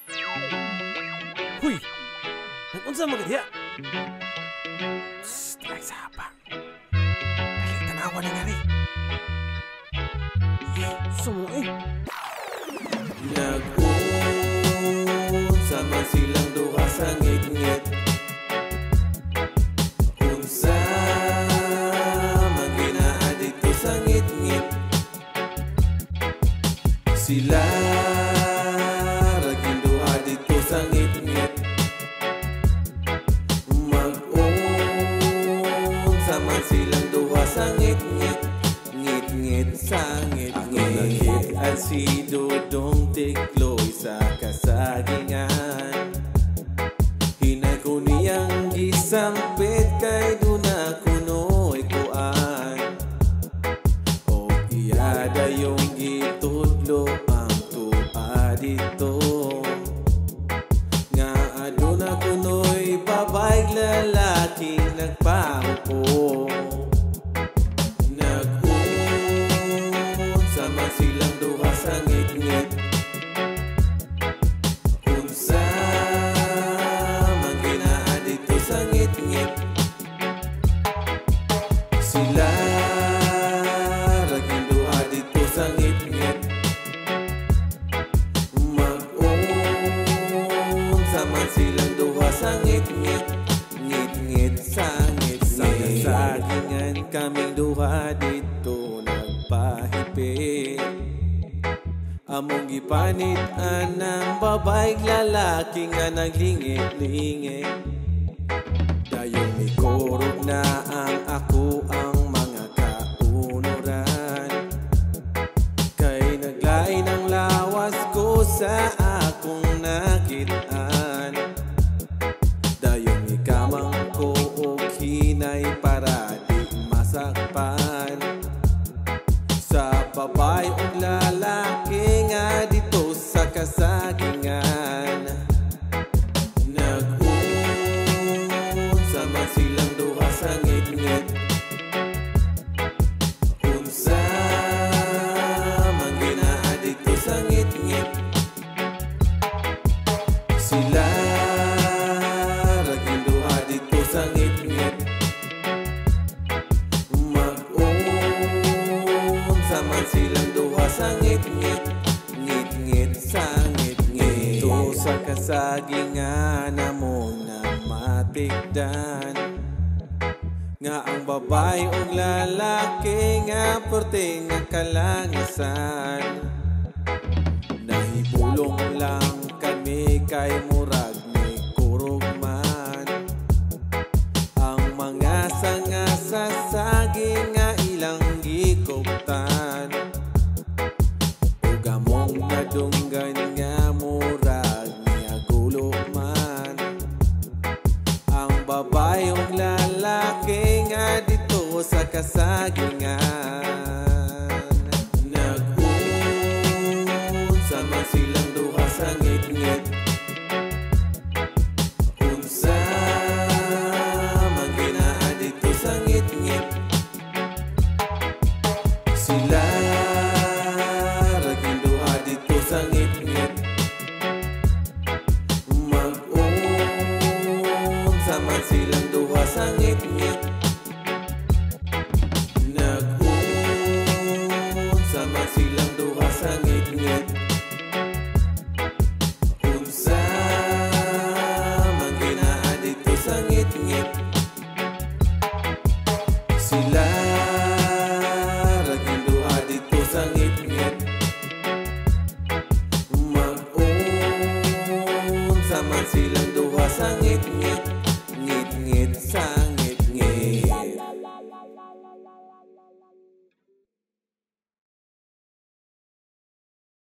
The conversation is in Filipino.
Huy! Nag-unsa mo kadiya? Shhh! Talay sa hapa. Dali, tanawa na nga rin. Sumo eh. Nag-unsa man silang duha sa ngit-ngit. Unsa man ginaa dito sa ngit-ngit. Sila raging duha dito sa ngit-ngit. Mag-unsa man silang duha sa ngit-ngit. Ngit-ngit sa ngit-ngit. At si Dudong Tikloy sa kasagingan. Hinay ko niyang gisampit kay duna kunoy kuan. O iyada yung gitudlo ang tuwa dito. Nga aduna kunoy babaeng lalaking nagpaupo. Nag-unsa man silang duha sa ngit-ngit. Unsa man ginaa dito sa ngit-ngit. Sila raging duha dito sa ngit-ngit. Mag-unsa man silang duha sa ngit-ngit. Ngit-ngit sa ngit-ngit. Sa kasagingan kaming duha dito nagpahipit. Among gipanit anang babaeng lalaki nga naglingit-lingit. Dayon mikurog na ang ako ang mga kaunuran. Kay naglain ang lawas ko sa akong nakitaan. Dayon ikamang ko og hinay para di masakpan. Sa babae o lalaki nga dito sa kasagingan. Nag-unsa man silang duha sa ngit-ngit. Unsa man ginaa dito sa ngit-ngit. Sila raging duha dito sa ngit-ngit. Mag-unsa man silang duha sa ngit-ngit. Ngit-ngit sa ngit-ngit. Dito sa kasagingan namong namatikdan. Nga ang babae o lalaki nga porte nga kalangasan. Nahibulong lang kami kay murag ni kurog man. Ang mga sanga sa saging nga ilang gikuptan. Ug among nadunggan nga murag niya gulo man. Ang babae ug lalaki nga dito sa kasagingan. Nag-unsa man silang duha sa ngit-ngit. Unsa man ginaa dito sa ngit-ngit. Sila raging duha dito sa ngit-ngit. Mag-unsa man silang duha sa ngit-ngit. Nag-unsa man silang duha sa ngit-ngit. Unsa man ginaa dito sa ngit-ngit. Sila raging duha dito sa ngit-ngit. Mag-unsa man silang duha sa ngit-ngit. Ngit-ngit sa ngit-ngit.